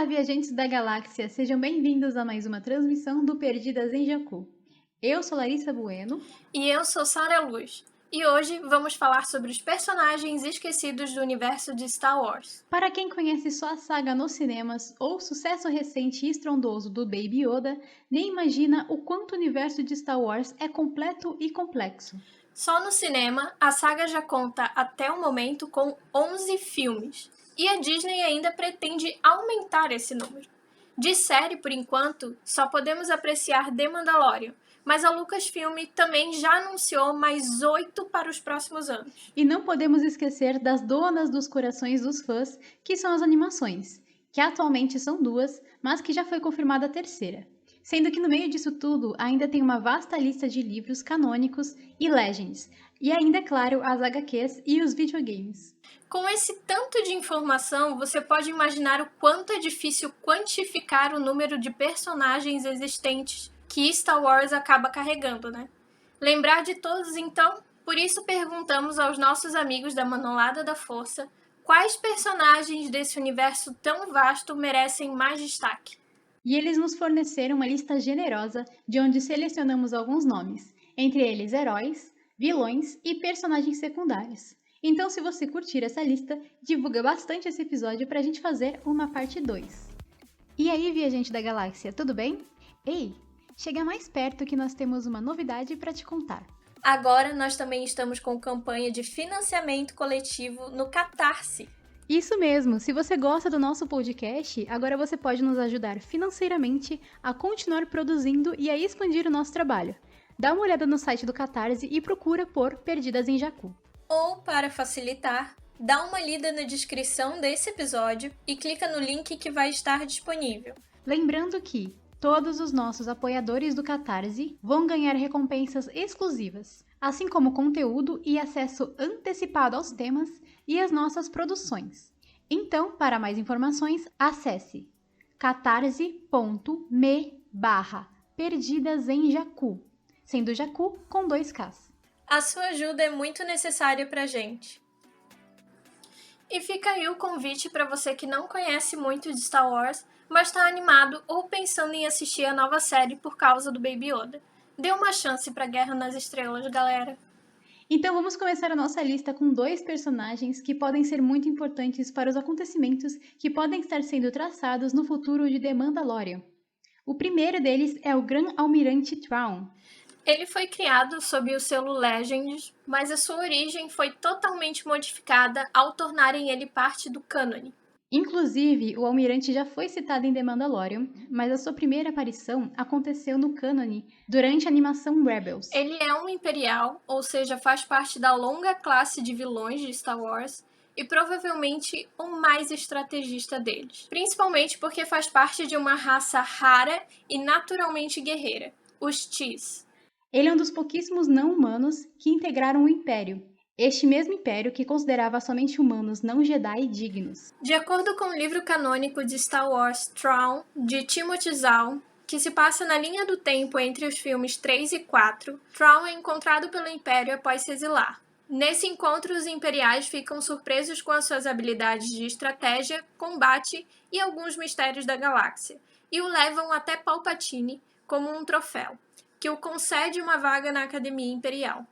Olá, viajantes da galáxia! Sejam bem-vindos a mais uma transmissão do Perdidas em Jakku. Eu sou Larissa Bueno. E eu sou Sara Luz. E hoje vamos falar sobre os personagens esquecidos do universo de Star Wars. Para quem conhece só a saga nos cinemas ou o sucesso recente e estrondoso do Baby Yoda, nem imagina o quanto o universo de Star Wars é completo e complexo. Só no cinema, a saga já conta até o momento com 11 filmes. E a Disney ainda pretende aumentar esse número. De série, por enquanto, só podemos apreciar The Mandalorian, mas a Lucasfilm também já anunciou mais 8 para os próximos anos. E não podemos esquecer das donas dos corações dos fãs, que são as animações, que atualmente são 2, mas que já foi confirmada a terceira. Sendo que no meio disso tudo ainda tem uma vasta lista de livros canônicos e legends, e ainda, é claro, as HQs e os videogames. Com esse tanto de informação, você pode imaginar o quanto é difícil quantificar o número de personagens existentes que Star Wars acaba carregando, né? Lembrar de todos, então? Por isso perguntamos aos nossos amigos da Manolada da Força quais personagens desse universo tão vasto merecem mais destaque. E eles nos forneceram uma lista generosa de onde selecionamos alguns nomes, entre eles heróis, vilões e personagens secundários. Então, se você curtir essa lista, divulga bastante esse episódio pra gente fazer uma parte 2. E aí, viajante da galáxia, tudo bem? Ei, chega mais perto que nós temos uma novidade para te contar. Agora nós também estamos com campanha de financiamento coletivo no Catarse. Isso mesmo, se você gosta do nosso podcast, agora você pode nos ajudar financeiramente a continuar produzindo e a expandir o nosso trabalho. Dá uma olhada no site do Catarse e procura por Perdidas em Jakku. Ou, para facilitar, dá uma lida na descrição desse episódio e clica no link que vai estar disponível. Lembrando que todos os nossos apoiadores do Catarse vão ganhar recompensas exclusivas, assim como conteúdo e acesso antecipado aos temas e às nossas produções. Então, para mais informações, acesse catarse.me/perdidasemjakku, sendo Jakku com 2 Ks. A sua ajuda é muito necessária pra gente. E fica aí o convite para você que não conhece muito de Star Wars, mas está animado ou pensando em assistir a nova série por causa do Baby Yoda. Dê uma chance pra Guerra nas Estrelas, galera! Então vamos começar a nossa lista com 2 personagens que podem ser muito importantes para os acontecimentos que podem estar sendo traçados no futuro de The Mandalorian. O primeiro deles é o Gran-Almirante Thrawn. Ele foi criado sob o selo Legends, mas a sua origem foi totalmente modificada ao tornarem ele parte do cânone. Inclusive, o Almirante já foi citado em The Mandalorian, mas a sua primeira aparição aconteceu no cânone durante a animação Rebels. Ele é um imperial, ou seja, faz parte da longa classe de vilões de Star Wars e provavelmente o mais estrategista deles. Principalmente porque faz parte de uma raça rara e naturalmente guerreira, os Chiss. Ele é um dos pouquíssimos não-humanos que integraram o Império, este mesmo Império que considerava somente humanos não Jedi dignos. De acordo com o livro canônico de Star Wars Thrawn, de Timothy Zahn, que se passa na linha do tempo entre os filmes 3 e 4, Thrawn é encontrado pelo Império após se exilar. Nesse encontro, os Imperiais ficam surpresos com as suas habilidades de estratégia, combate e alguns mistérios da galáxia, e o levam até Palpatine como um troféu, que o concede uma vaga na Academia Imperial.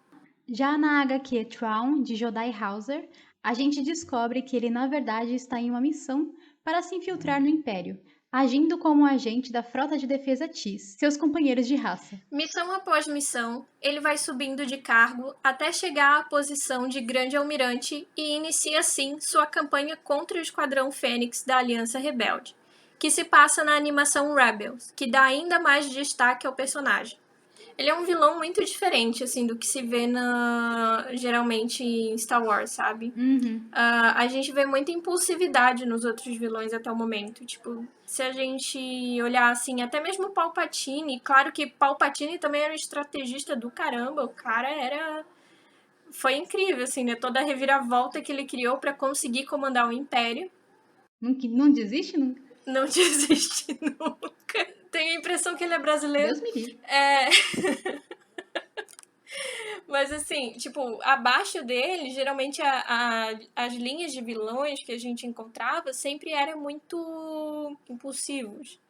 Já na HQ Thrawn, de Jodai Hauser, a gente descobre que ele na verdade está em uma missão para se infiltrar no Império, agindo como agente da Frota de Defesa Chiss, seus companheiros de raça. Missão após missão, ele vai subindo de cargo até chegar à posição de Grande Almirante e inicia assim sua campanha contra o Esquadrão Fênix da Aliança Rebelde, que se passa na animação Rebels, que dá ainda mais destaque ao personagem. Ele é um vilão muito diferente, assim, do que se vê geralmente em Star Wars, sabe? A gente vê muita impulsividade nos outros vilões até o momento. Tipo, se a gente olhar, assim, até mesmo Palpatine, claro que Palpatine também era um estrategista do caramba, o cara era... Foi incrível, assim, né? Toda a reviravolta que ele criou pra conseguir comandar o Império. Não desiste nunca? Não desiste nunca. Tenho a impressão que ele é brasileiro. Deus me livre. Mas assim, tipo, abaixo dele, geralmente as linhas de vilões que a gente encontrava sempre eram muito impulsivos.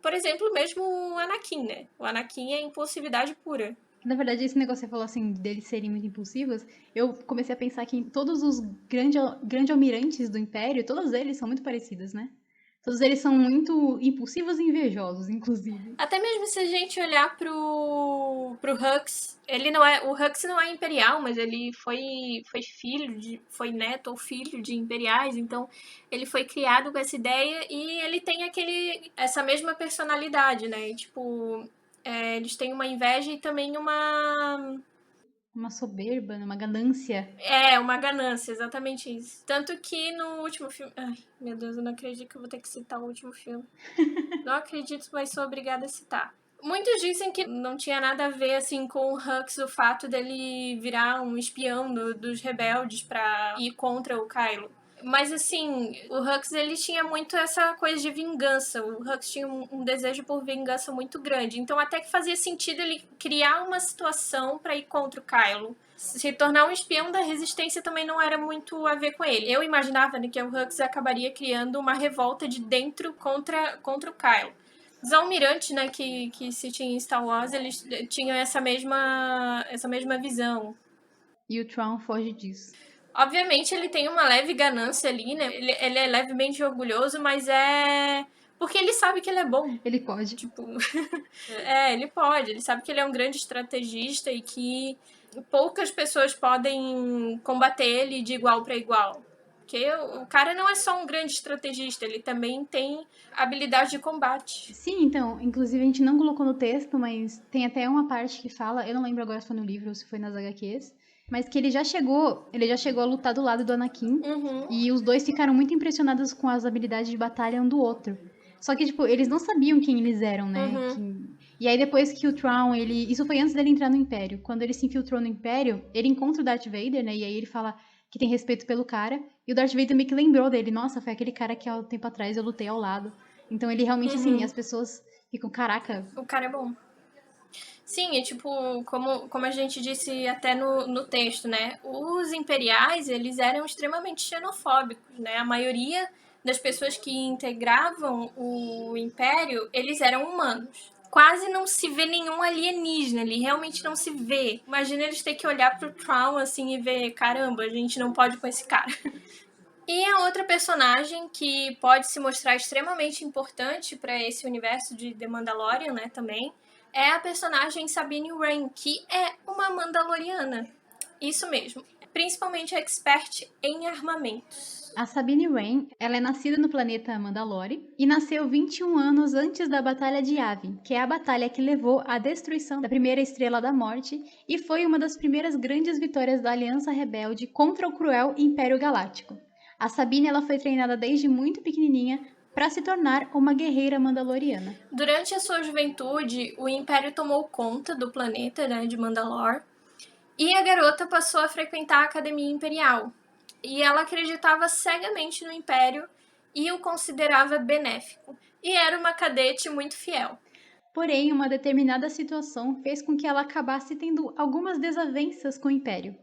Por exemplo, mesmo o Anakin, né? O Anakin é impulsividade pura. Na verdade, esse negócio que você falou assim, deles serem muito impulsivos, eu comecei a pensar que todos os grandes almirantes do Império, todos eles são muito parecidos, né? Todos eles são muito impulsivos e invejosos, inclusive. Até mesmo se a gente olhar pro Hux, ele não é. O Hux não é imperial, mas ele foi filho de. Foi neto ou filho de imperiais, então ele foi criado com essa ideia e ele tem essa mesma personalidade, né? E, tipo, eles têm uma inveja e também Uma soberba, né? Uma ganância. uma ganância, exatamente isso. Tanto que no último filme. Ai, meu Deus, eu não acredito que eu vou ter que citar o último filme. Não acredito, mas sou obrigada a citar. Muitos dizem que não tinha nada a ver assim com o Hux, o fato dele virar um espião dos rebeldes pra ir contra o Kylo. Mas assim, o Hux ele tinha muito essa coisa de vingança. O Hux tinha um desejo por vingança muito grande. Então até que fazia sentido ele criar uma situação para ir contra o Kylo. Se tornar um espião da resistência também não era muito a ver com ele. Eu imaginava, né, que o Hux acabaria criando uma revolta de dentro contra o Kylo. Os almirantes, né, que se tinha em Star Wars, eles tinham essa mesma visão. E o Tron foge disso. Obviamente ele tem uma leve ganância ali, né? Ele é levemente orgulhoso, mas é porque ele sabe que ele é bom. Ele pode. Tipo, ele pode. Ele sabe que ele é um grande estrategista e que poucas pessoas podem combater ele de igual para igual. Porque o cara não é só um grande estrategista, ele também tem habilidade de combate. Sim, então, inclusive a gente não colocou no texto, mas tem até uma parte que fala, eu não lembro agora se foi no livro ou se foi nas HQs, mas que ele já chegou a lutar do lado do Anakin, e os dois ficaram muito impressionados com as habilidades de batalha um do outro. Só que, tipo, eles não sabiam quem eles eram, né? E aí depois que o Thrawn, isso foi antes dele entrar no Império. Quando ele se infiltrou no Império, ele encontra o Darth Vader, né? E aí ele fala que tem respeito pelo cara, e o Darth Vader meio que lembrou dele. Nossa, foi aquele cara que há um tempo atrás eu lutei ao lado. Então ele realmente, assim, as pessoas ficam, caraca. O cara é bom. Sim, e tipo, como a gente disse até no texto, né? Os imperiais, eles eram extremamente xenofóbicos, né? A maioria das pessoas que integravam o império, eles eram humanos. Quase não se vê nenhum alienígena ali, realmente não se vê. Imagina eles ter que olhar pro Tron assim e ver, caramba, a gente não pode com esse cara. E a outra personagem que pode se mostrar extremamente importante para esse universo de The Mandalorian, né, também, é a personagem Sabine Wren, que é uma Mandaloriana. Isso mesmo. Principalmente expert em armamentos. A Sabine Wren, ela é nascida no planeta Mandalore e nasceu 21 anos antes da Batalha de Yavin, que é a batalha que levou à destruição da primeira Estrela da Morte e foi uma das primeiras grandes vitórias da Aliança Rebelde contra o cruel Império Galáctico. A Sabine ela foi treinada desde muito pequenininha para se tornar uma guerreira mandaloriana. Durante a sua juventude, o Império tomou conta do planeta, né, de Mandalore, e a garota passou a frequentar a Academia Imperial. E ela acreditava cegamente no Império e o considerava benéfico. E era uma cadete muito fiel. Porém, uma determinada situação fez com que ela acabasse tendo algumas desavenças com o Império,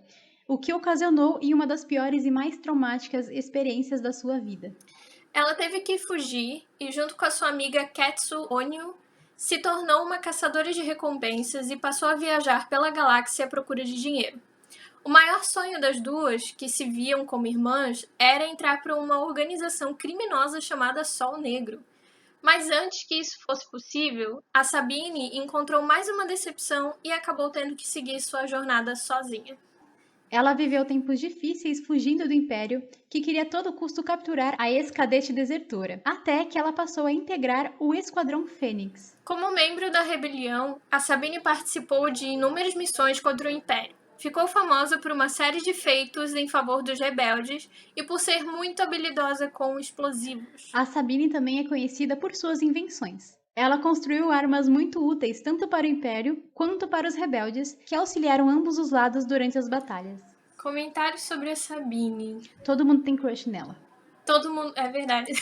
o que ocasionou em uma das piores e mais traumáticas experiências da sua vida. Ela teve que fugir e, junto com a sua amiga Ketsu Onyu, se tornou uma caçadora de recompensas e passou a viajar pela galáxia à procura de dinheiro. O maior sonho das duas, que se viam como irmãs, era entrar para uma organização criminosa chamada Sol Negro. Mas antes que isso fosse possível, a Sabine encontrou mais uma decepção e acabou tendo que seguir sua jornada sozinha. Ela viveu tempos difíceis fugindo do Império, que queria a todo custo capturar a ex-cadete desertora, até que ela passou a integrar o Esquadrão Fênix. Como membro da rebelião, a Sabine participou de inúmeras missões contra o Império. Ficou famosa por uma série de feitos em favor dos rebeldes e por ser muito habilidosa com explosivos. A Sabine também é conhecida por suas invenções. Ela construiu armas muito úteis tanto para o Império quanto para os rebeldes, que auxiliaram ambos os lados durante as batalhas. Comentários sobre a Sabine. Todo mundo tem crush nela. Todo mundo. É verdade.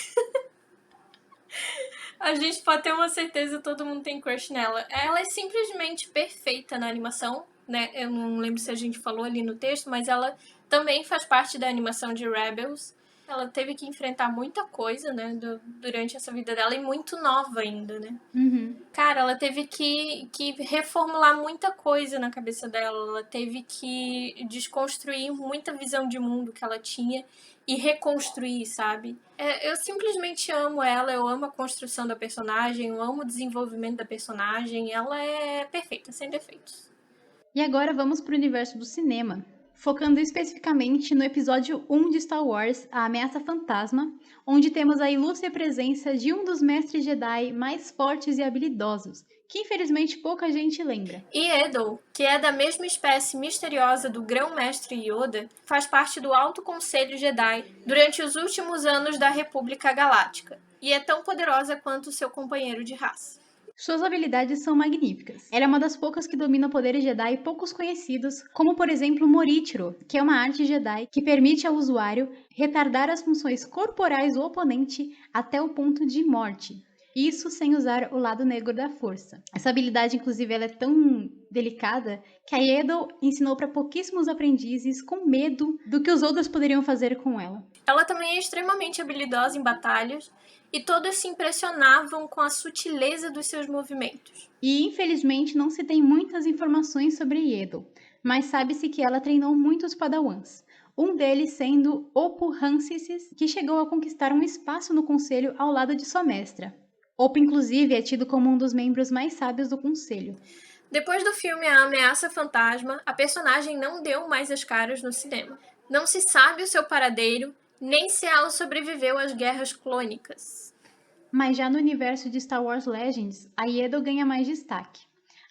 A gente pode ter uma certeza que todo mundo tem crush nela. Ela é simplesmente perfeita na animação, né? Eu não lembro se a gente falou ali no texto, mas ela também faz parte da animação de Rebels. Ela teve que enfrentar muita coisa, né, durante essa vida dela, e muito nova ainda, né? Uhum. Cara, ela teve que reformular muita coisa na cabeça dela. Ela teve que desconstruir muita visão de mundo que ela tinha e reconstruir, sabe? Eu simplesmente amo ela, eu amo a construção da personagem, eu amo o desenvolvimento da personagem. Ela é perfeita, sem defeitos. E agora vamos para o universo do cinema, focando especificamente no episódio 1 de Star Wars, A Ameaça Fantasma, onde temos a ilustre presença de um dos mestres Jedi mais fortes e habilidosos, que infelizmente pouca gente lembra. E Edel, que é da mesma espécie misteriosa do Grão-Mestre Yoda, faz parte do Alto Conselho Jedi durante os últimos anos da República Galáctica, e é tão poderosa quanto seu companheiro de raça. Suas habilidades são magníficas. Ela é uma das poucas que domina poderes Jedi poucos conhecidos, como por exemplo Morichiro, que é uma arte Jedi que permite ao usuário retardar as funções corporais do oponente até o ponto de morte. Isso sem usar o lado negro da força. Essa habilidade, inclusive, ela é tão delicada que a Edel ensinou para pouquíssimos aprendizes com medo do que os outros poderiam fazer com ela. Ela também é extremamente habilidosa em batalhas e todos se impressionavam com a sutileza dos seus movimentos. E infelizmente não se tem muitas informações sobre Edel, mas sabe-se que ela treinou muitos padawans. Um deles sendo Oppo Hansis, que chegou a conquistar um espaço no conselho ao lado de sua mestra. Oppo, inclusive, é tido como um dos membros mais sábios do conselho. Depois do filme A Ameaça Fantasma, a personagem não deu mais as caras no cinema. Não se sabe o seu paradeiro, nem se ela sobreviveu às guerras clônicas. Mas já no universo de Star Wars Legends, a Edel ganha mais destaque.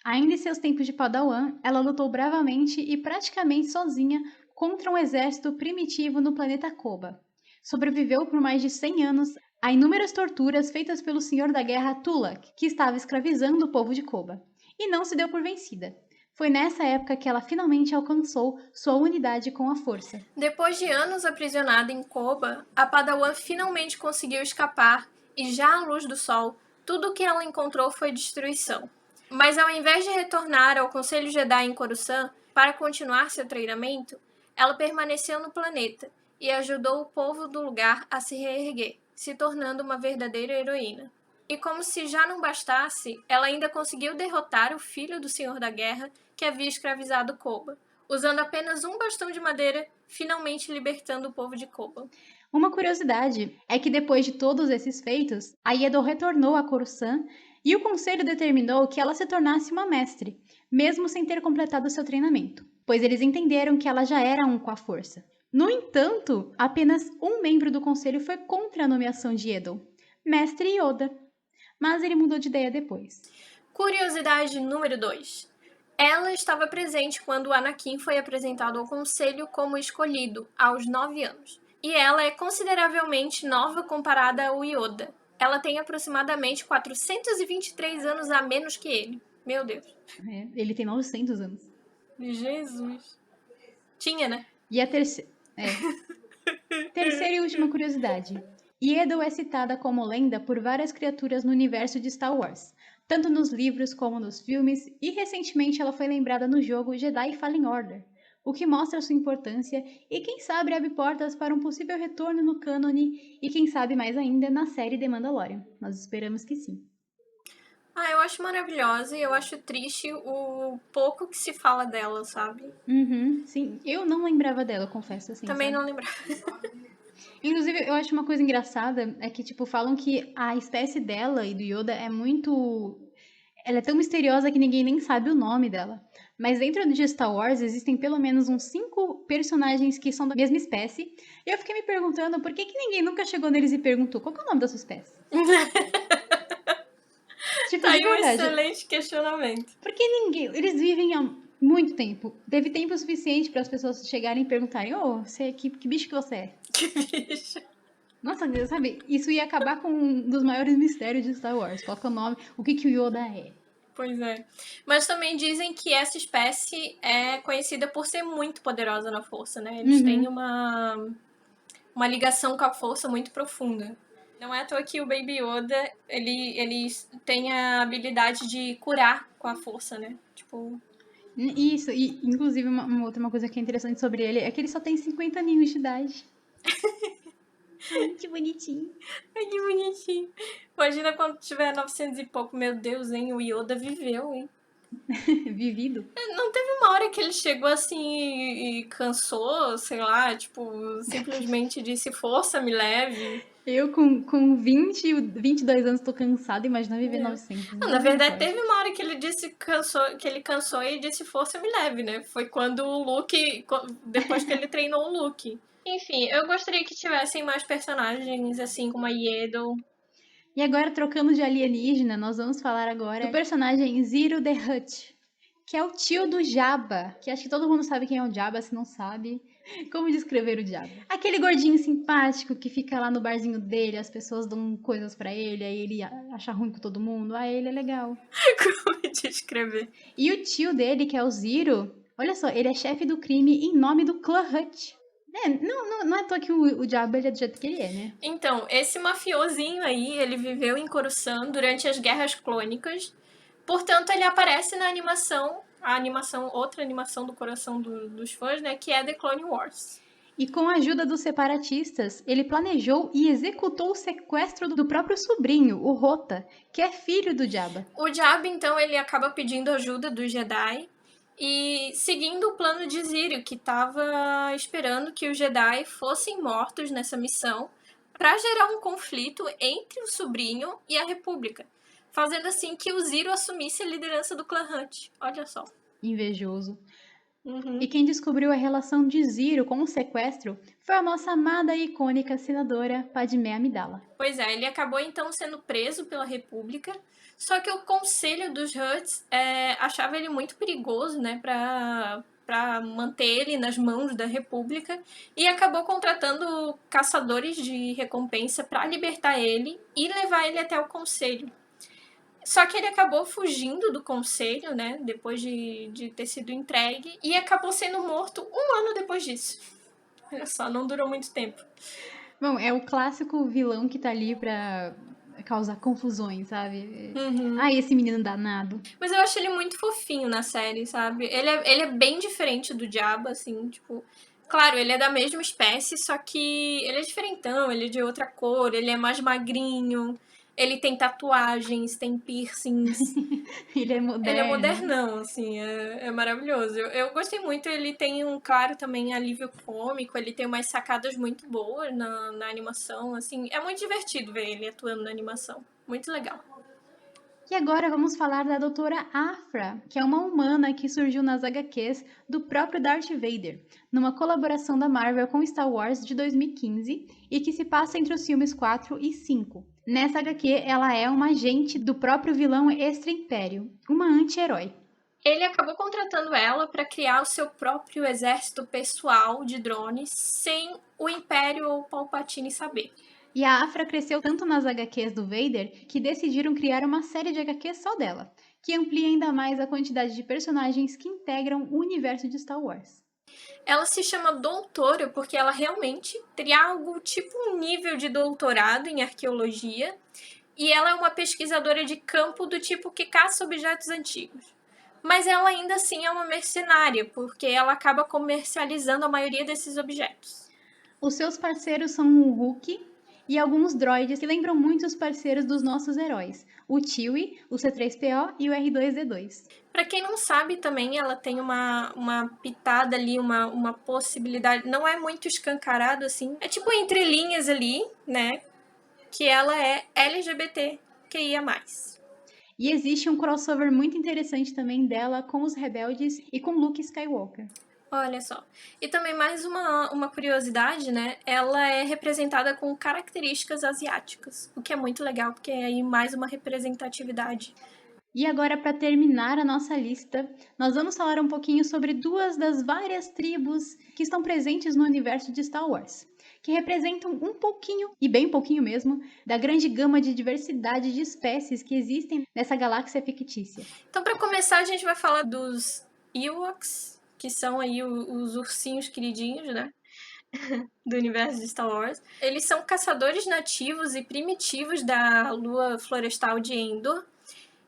Ainda em seus tempos de Padawan, ela lutou bravamente e praticamente sozinha contra um exército primitivo no planeta Koba. Sobreviveu por mais de 100 anos a inúmeras torturas feitas pelo Senhor da Guerra Tulak, que estava escravizando o povo de Koba, e não se deu por vencida. Foi nessa época que ela finalmente alcançou sua unidade com a força. Depois de anos aprisionada em Koba, a Padawan finalmente conseguiu escapar e, já à luz do sol, tudo o que ela encontrou foi destruição. Mas ao invés de retornar ao Conselho Jedi em Coruscant para continuar seu treinamento, ela permaneceu no planeta e ajudou o povo do lugar a se reerguer, se tornando uma verdadeira heroína. E como se já não bastasse, ela ainda conseguiu derrotar o filho do Senhor da Guerra que havia escravizado Koba, usando apenas um bastão de madeira, finalmente libertando o povo de Koba. Uma curiosidade é que depois de todos esses feitos, a Edel retornou a Coruscant e o conselho determinou que ela se tornasse uma mestre, mesmo sem ter completado seu treinamento, pois eles entenderam que ela já era um com a força. No entanto, apenas um membro do conselho foi contra a nomeação de Edel, Mestre Yoda, mas ele mudou de ideia depois. Curiosidade número 2. Ela estava presente quando o Anakin foi apresentado ao conselho como escolhido, aos 9 anos. E ela é consideravelmente nova comparada ao Yoda. Ela tem aproximadamente 423 anos a menos que ele. Meu Deus. Ele tem 900 anos. Jesus. Tinha, né? E a terceira... Terceira e última curiosidade. Edel é citada como lenda por várias criaturas no universo de Star Wars, tanto nos livros como nos filmes, e recentemente ela foi lembrada no jogo Jedi Fallen Order, o que mostra sua importância e quem sabe abre portas para um possível retorno no cânone e quem sabe mais ainda na série The Mandalorian. Nós esperamos que sim. Eu acho maravilhosa e eu acho triste o pouco que se fala dela, sabe? Sim. Eu não lembrava dela, confesso assim. Também sabe? não lembrava. Inclusive, eu acho uma coisa engraçada é que, tipo, falam que a espécie dela e do Yoda é muito... Ela é tão misteriosa que ninguém nem sabe o nome dela. Mas dentro de Star Wars existem pelo menos uns 5 personagens que são da mesma espécie. E eu fiquei me perguntando por que ninguém nunca chegou neles e perguntou qual que é o nome da sua espécie? Tipo, Tá de aí um verdade. excelente questionamento. Porque ninguém... Eles vivem há muito tempo. Teve tempo suficiente para as pessoas chegarem e perguntarem: ô, que bicho que você é? Que bicho. Nossa, sabe, isso ia acabar com um dos maiores mistérios de Star Wars. Qual que é o nome? O que o Yoda é? Pois é. Mas também dizem que essa espécie é conhecida por ser muito poderosa na força, né? Eles têm uma ligação com a força muito profunda. Não é à toa que o Baby Yoda, ele tem a habilidade de curar com a força, né? Tipo... Isso, e inclusive uma coisa que é interessante sobre ele é que ele só tem 50 aninhos de idade. Ai, que bonitinho. Ai, que bonitinho. Imagina quando tiver 900 e pouco. Meu Deus, hein? O Yoda viveu, hein? Vivido. Não teve uma hora que ele chegou assim e cansou, sei lá, tipo, simplesmente disse, força, me leve. Eu com 22 anos tô cansada, imagina viver 900. Não, na verdade, Misericórdia. teve uma hora que ele disse que ele cansou e disse força, me leve, né? Foi quando o Luke, depois que ele treinou o Luke. Enfim, eu gostaria que tivessem mais personagens assim como a Yedo. E agora, trocando de alienígena, nós vamos falar agora do personagem Ziro the Hutt, que é o tio do Jabba, que acho que todo mundo sabe quem é o Jabba, se não sabe. Como descrever o Jabba? Aquele gordinho simpático que fica lá no barzinho dele, as pessoas dão coisas pra ele, aí ele acha ruim com todo mundo. Ah, ele é legal. Como descrever? E o tio dele, que é o Ziro, olha só, ele é chefe do crime em nome do clã Hutt. Não é à toa que o Jabba ele é do jeito que ele é, né? Então, esse mafiosinho aí, ele viveu em Coruscant durante as Guerras Clônicas. Portanto, ele aparece na animação, outra animação do coração dos fãs, né, que é The Clone Wars. E com a ajuda dos separatistas, ele planejou e executou o sequestro do próprio sobrinho, o Rota, que é filho do Jabba. O Jabba, então, ele acaba pedindo ajuda dos Jedi e seguindo o plano de Ziro, que estava esperando que os Jedi fossem mortos nessa missão para gerar um conflito entre o sobrinho e a República, fazendo assim que o Ziro assumisse a liderança do clã Hutt. Olha só. Invejoso. Uhum. E quem descobriu a relação de Ziro com o sequestro foi a nossa amada e icônica senadora Padmé Amidala. Pois é, ele acabou então sendo preso pela República, só que o conselho dos Hutts achava ele muito perigoso, né, para manter ele nas mãos da República, e acabou contratando caçadores de recompensa para libertar ele e levar ele até o conselho. Só que ele acabou fugindo do conselho, né, depois de ter sido entregue, e acabou sendo morto um ano depois disso. Olha só, não durou muito tempo. Bom, é o clássico vilão que tá ali pra causar confusões, sabe? Ai, esse menino danado. Mas eu acho ele muito fofinho na série, sabe? Ele é bem diferente do Jabba, assim, tipo... Claro, ele é da mesma espécie, só que ele é diferentão, ele é de outra cor, ele é mais magrinho, ele tem tatuagens, tem piercings. Ele é moderno. Ele é modernão, assim, é maravilhoso. Eu gostei muito, ele tem claro, também alívio cômico, ele tem umas sacadas muito boas na animação, assim. É muito divertido ver ele atuando na animação. Muito legal. E agora vamos falar da Doutora Afra, que é uma humana que surgiu nas HQs do próprio Darth Vader, numa colaboração da Marvel com Star Wars de 2015 e que se passa entre os filmes 4 e 5. Nessa HQ, ela é uma agente do próprio vilão Extra Império, uma anti-herói. Ele acabou contratando ela para criar o seu próprio exército pessoal de drones sem o Império ou o Palpatine saber. E a Afra cresceu tanto nas HQs do Vader que decidiram criar uma série de HQs só dela, que amplia ainda mais a quantidade de personagens que integram o universo de Star Wars. Ela se chama doutora porque ela realmente teria algo tipo um nível de doutorado em arqueologia, e ela é uma pesquisadora de campo do tipo que caça objetos antigos. Mas ela ainda assim é uma mercenária, porque ela acaba comercializando a maioria desses objetos. Os seus parceiros são o Hulk e alguns droids que lembram muito os parceiros dos nossos heróis, o Chewie, o C3PO e o R2D2. Para quem não sabe também, ela tem uma pitada ali, uma possibilidade, não é muito escancarado assim, é tipo entre linhas ali, né, que ela é LGBTQIA+. E existe um crossover muito interessante também dela com os rebeldes e com Luke Skywalker. Olha só. E também mais uma curiosidade, né? Ela é representada com características asiáticas, o que é muito legal, porque é aí mais uma representatividade. E agora, para terminar a nossa lista, nós vamos falar um pouquinho sobre duas das várias tribos que estão presentes no universo de Star Wars, que representam um pouquinho, e bem pouquinho mesmo, da grande gama de diversidade de espécies que existem nessa galáxia fictícia. Então, para começar, a gente vai falar dos Ewoks, que são aí os ursinhos queridinhos, né? Do universo de Star Wars. Eles são caçadores nativos e primitivos da lua florestal de Endor.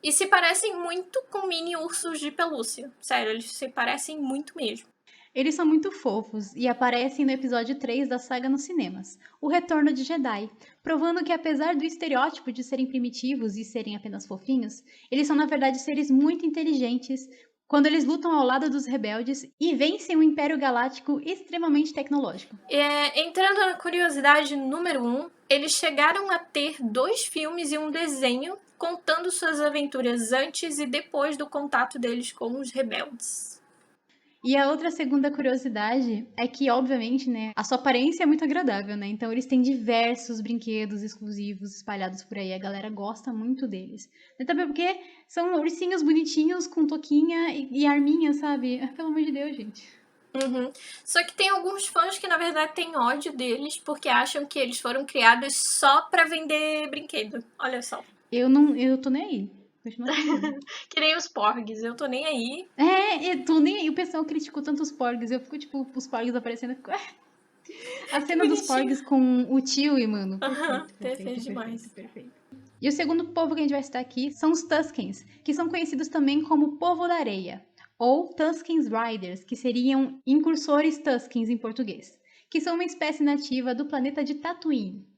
E se parecem muito com mini ursos de pelúcia. Sério, eles se parecem muito mesmo. Eles são muito fofos e aparecem no episódio 3 da saga nos cinemas, O Retorno de Jedi, provando que apesar do estereótipo de serem primitivos e serem apenas fofinhos, eles são na verdade seres muito inteligentes quando eles lutam ao lado dos rebeldes e vencem um Império Galáctico extremamente tecnológico. Entrando na curiosidade número 1, eles chegaram a ter 2 filmes e um desenho contando suas aventuras antes e depois do contato deles com os rebeldes. E a outra segunda curiosidade é que, obviamente, né, a sua aparência é muito agradável, né? Então eles têm diversos brinquedos exclusivos espalhados por aí, a galera gosta muito deles. E também porque são ursinhos bonitinhos com toquinha e arminha, sabe? Pelo amor de Deus, gente. Uhum. Só que tem alguns fãs que, na verdade, têm ódio deles porque acham que eles foram criados só pra vender brinquedo. Olha só. Eu tô nem aí. Continua sendo. Que nem os porgs, eu tô nem aí. Eu tô nem aí. O pessoal criticou tanto os porgs. Eu fico, tipo, os porgs aparecendo. A cena dos porgs com o tio e, mano, perfeito, Perfeito demais. perfeito. E o segundo povo que a gente vai citar aqui são os Tuskens, que são conhecidos também como Povo da Areia, ou Tuskens Riders, que seriam incursores Tuskens em português, que são uma espécie nativa do planeta de Tatooine.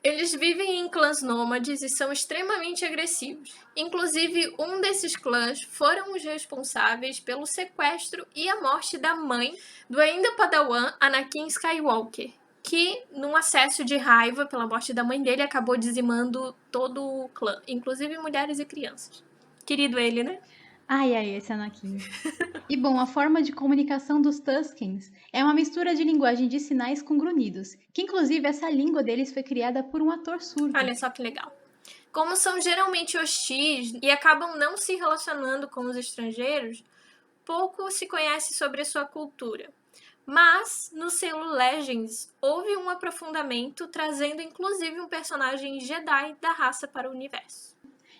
Eles vivem em clãs nômades e são extremamente agressivos. Inclusive, um desses clãs foram os responsáveis pelo sequestro e a morte da mãe do ainda padawan Anakin Skywalker, que, num acesso de raiva pela morte da mãe dele, acabou dizimando todo o clã, inclusive mulheres e crianças. Querido ele, né? Ai, esse Anakin. E bom, a forma de comunicação dos Tuskens é uma mistura de linguagem de sinais com grunhidos, que inclusive essa língua deles foi criada por um ator surdo. Olha só que legal. Como são geralmente hostis e acabam não se relacionando com os estrangeiros, pouco se conhece sobre a sua cultura. Mas, no selo Legends, houve um aprofundamento, trazendo inclusive um personagem Jedi da raça para o universo.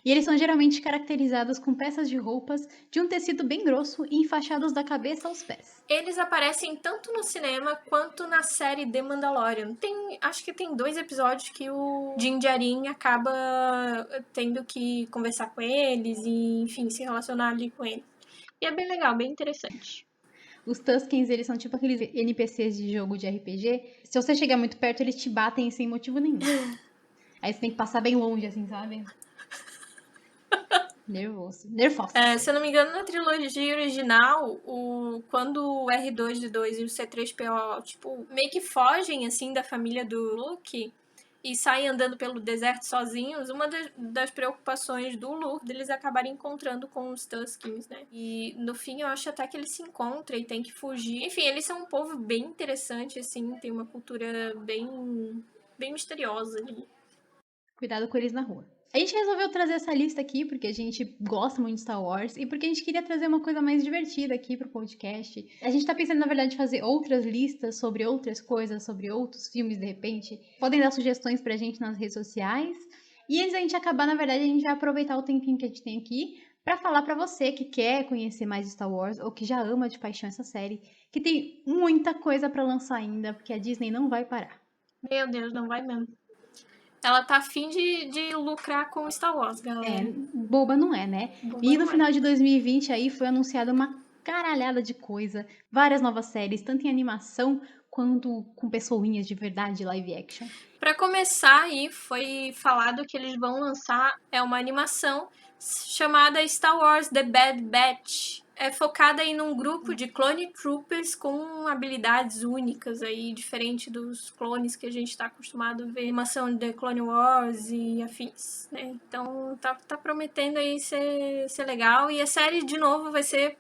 E eles são geralmente caracterizados com peças de roupas de um tecido bem grosso e enfaixados da cabeça aos pés. Eles aparecem tanto no cinema quanto na série The Mandalorian. Acho que tem 2 episódios que o Din Djarin acaba tendo que conversar com eles e, enfim, se relacionar ali com eles. E é bem legal, bem interessante. Os Tuskens, eles são tipo aqueles NPCs de jogo de RPG. Se você chegar muito perto, eles te batem sem motivo nenhum. Aí você tem que passar bem longe, assim, sabe? Nervoso. Nervoso. Se eu não me engano, na trilogia original, quando o R2D2 e o C3PO, tipo, meio que fogem, assim, da família do Luke e saem andando pelo deserto sozinhos, uma das preocupações do Luke deles acabarem encontrando com os Tuskens, né? E no fim eu acho até que eles se encontram e tem que fugir. Enfim, eles são um povo bem interessante, assim, tem uma cultura bem misteriosa ali. Cuidado com eles na rua. A gente resolveu trazer essa lista aqui porque a gente gosta muito de Star Wars e porque a gente queria trazer uma coisa mais divertida aqui pro podcast. A gente tá pensando, na verdade, em fazer outras listas sobre outras coisas, sobre outros filmes, de repente. Podem dar sugestões pra gente nas redes sociais. E antes da gente acabar, na verdade, a gente vai aproveitar o tempinho que a gente tem aqui pra falar pra você que quer conhecer mais Star Wars ou que já ama de paixão essa série, que tem muita coisa pra lançar ainda, porque a Disney não vai parar. Meu Deus, não vai mesmo. Ela tá afim de lucrar com Star Wars, galera. Boba não é, né? Boba E no não é. final de 2020 aí foi anunciada uma caralhada de coisa, várias novas séries, tanto em animação quanto com pessoinhas de verdade live action. Pra começar aí, foi falado que eles vão lançar uma animação chamada Star Wars The Bad Batch. É focada aí num grupo de clone troopers com habilidades únicas aí, diferente dos clones que a gente tá acostumado a ver, animação de The Clone Wars e afins, né? Então tá prometendo aí ser legal. E a série, de novo, vai ser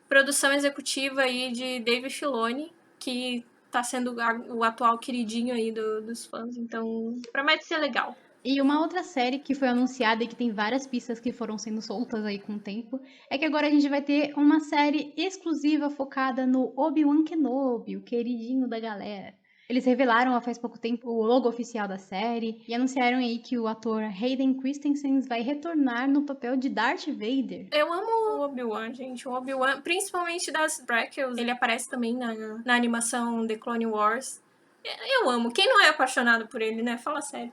produção executiva aí de Dave Filoni, que tá sendo o atual queridinho aí dos fãs, então promete ser legal. E uma outra série que foi anunciada e que tem várias pistas que foram sendo soltas aí com o tempo, é que agora a gente vai ter uma série exclusiva focada no Obi-Wan Kenobi, o queridinho da galera. Eles revelaram há faz pouco tempo o logo oficial da série e anunciaram aí que o ator Hayden Christensen vai retornar no papel de Darth Vader. Eu amo o Obi-Wan, gente. O Obi-Wan, principalmente das prequels, ele aparece também na animação The Clone Wars. Eu amo. Quem não é apaixonado por ele, né? Fala sério.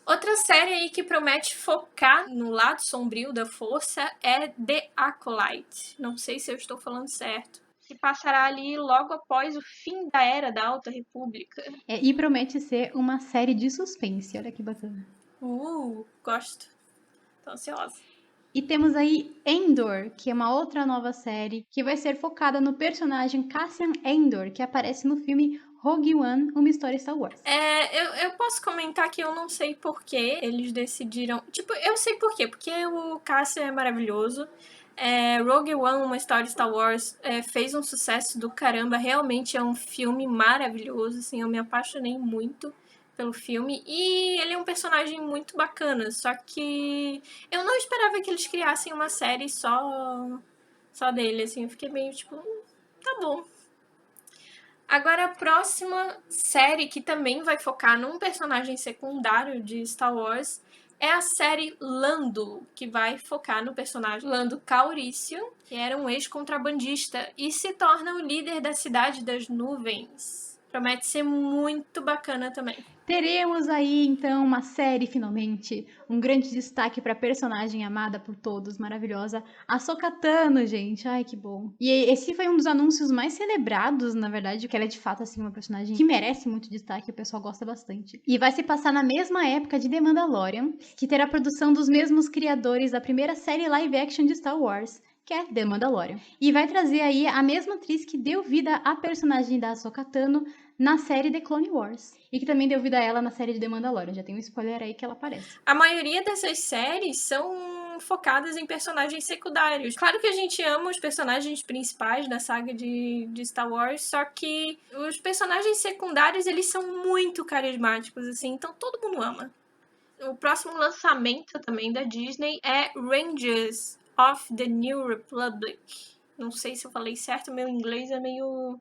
Outra série aí que promete focar no lado sombrio da força é The Acolyte. Não sei se eu estou falando certo. Que passará ali logo após o fim da Era da Alta República. E promete ser uma série de suspense, olha que bacana. Gosto. Tô ansiosa. E temos aí Endor, que é uma outra nova série que vai ser focada no personagem Cassian Andor, que aparece no filme Rogue One, uma história Star Wars. Eu posso comentar que eu não sei por que eles decidiram... Tipo, eu sei por quê. Porque o Cassian é maravilhoso. Rogue One, uma história Star Wars, fez um sucesso do caramba. Realmente é um filme maravilhoso, assim. Eu me apaixonei muito pelo filme. E ele é um personagem muito bacana. Só que eu não esperava que eles criassem uma série só dele, assim. Eu fiquei meio tipo, tá bom. Agora, a próxima série que também vai focar num personagem secundário de Star Wars é a série Lando, que vai focar no personagem Lando Calrissian, que era um ex-contrabandista e se torna o líder da Cidade das Nuvens. Promete ser muito bacana também. Teremos aí, então, uma série, finalmente. Um grande destaque para a personagem amada por todos, maravilhosa. Ahsoka Tano, gente. Ai, que bom. E esse foi um dos anúncios mais celebrados, na verdade, porque ela é, de fato, assim, uma personagem que merece muito destaque. O pessoal gosta bastante. E vai se passar na mesma época de The Mandalorian, que terá a produção dos mesmos criadores da primeira série live action de Star Wars, que é The Mandalorian. E vai trazer aí a mesma atriz que deu vida à personagem da Ahsoka Tano na série The Clone Wars. E que também deu vida a ela na série de The Mandalorian. Já tem um spoiler aí que ela aparece. A maioria dessas séries são focadas em personagens secundários. Claro que a gente ama os personagens principais da saga de Star Wars, só que os personagens secundários, eles são muito carismáticos, assim, então todo mundo ama. O próximo lançamento também da Disney é Rangers of the New Republic. Não sei se eu falei certo, meu inglês é meio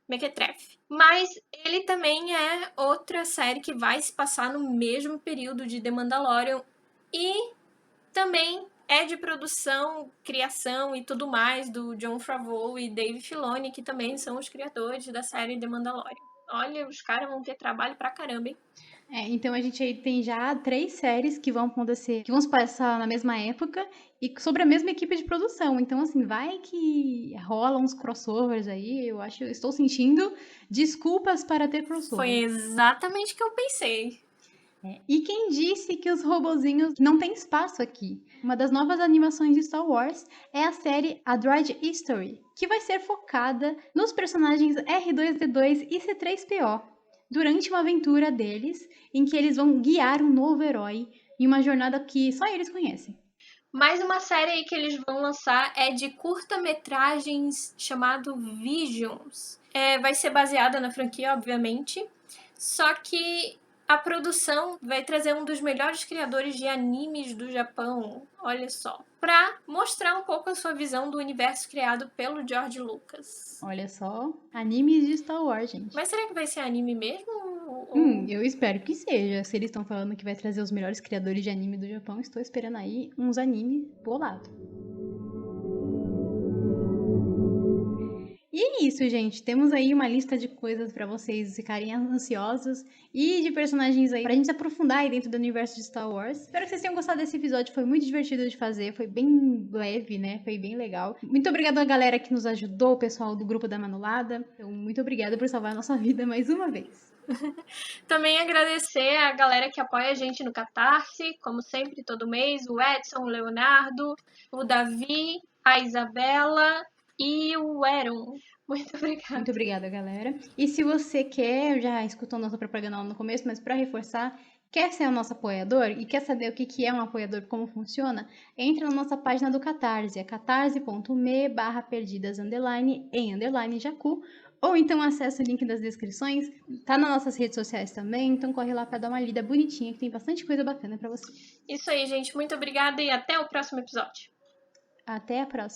mequetrefe. Mas ele também é outra série que vai se passar no mesmo período de The Mandalorian e também é de produção, criação e tudo mais do Jon Favreau e Dave Filoni, que também são os criadores da série The Mandalorian. Olha, os caras vão ter trabalho pra caramba, hein? Então a gente aí tem já 3 séries que vão acontecer, que vão se passar na mesma época e sobre a mesma equipe de produção. Então, assim, vai que rola uns crossovers aí. Eu estou sentindo desculpas para ter crossover. Foi exatamente o que eu pensei. E quem disse que os robozinhos não têm espaço aqui? Uma das novas animações de Star Wars é a série A Droid History, que vai ser focada nos personagens R2-D2 e C3PO, durante uma aventura deles, em que eles vão guiar um novo herói em uma jornada que só eles conhecem. Mais uma série aí que eles vão lançar é de curta-metragens chamado Visions. Vai ser baseada na franquia, obviamente, só que a produção vai trazer um dos melhores criadores de animes do Japão, olha só, para mostrar um pouco a sua visão do universo criado pelo George Lucas. Olha só, animes de Star Wars, gente. Mas será que vai ser anime mesmo? Eu espero que seja. Se eles estão falando que vai trazer os melhores criadores de anime do Japão, estou esperando aí uns animes bolados. E é isso, gente. Temos aí uma lista de coisas para vocês ficarem ansiosos e de personagens aí pra gente aprofundar aí dentro do universo de Star Wars. Espero que vocês tenham gostado desse episódio. Foi muito divertido de fazer, foi bem leve, né? Foi bem legal. Muito obrigada à galera que nos ajudou, o pessoal do grupo da Manolada. Então, muito obrigada por salvar a nossa vida mais uma vez. Também agradecer a galera que apoia a gente no Catarse, como sempre, todo mês, o Edson, o Leonardo, o Davi, a Isabela e o Eron. Muito obrigada. Muito obrigada, galera. E se você quer, já escutou nossa propaganda lá no começo, mas para reforçar, quer ser o nosso apoiador e quer saber o que é um apoiador, como funciona, entra na nossa página do Catarse, é catarse.me/perdidas_em_jacu, ou então acessa o link das descrições, tá nas nossas redes sociais também, então corre lá para dar uma lida bonitinha, que tem bastante coisa bacana para você. Isso aí, gente. Muito obrigada e até o próximo episódio. Até a próxima.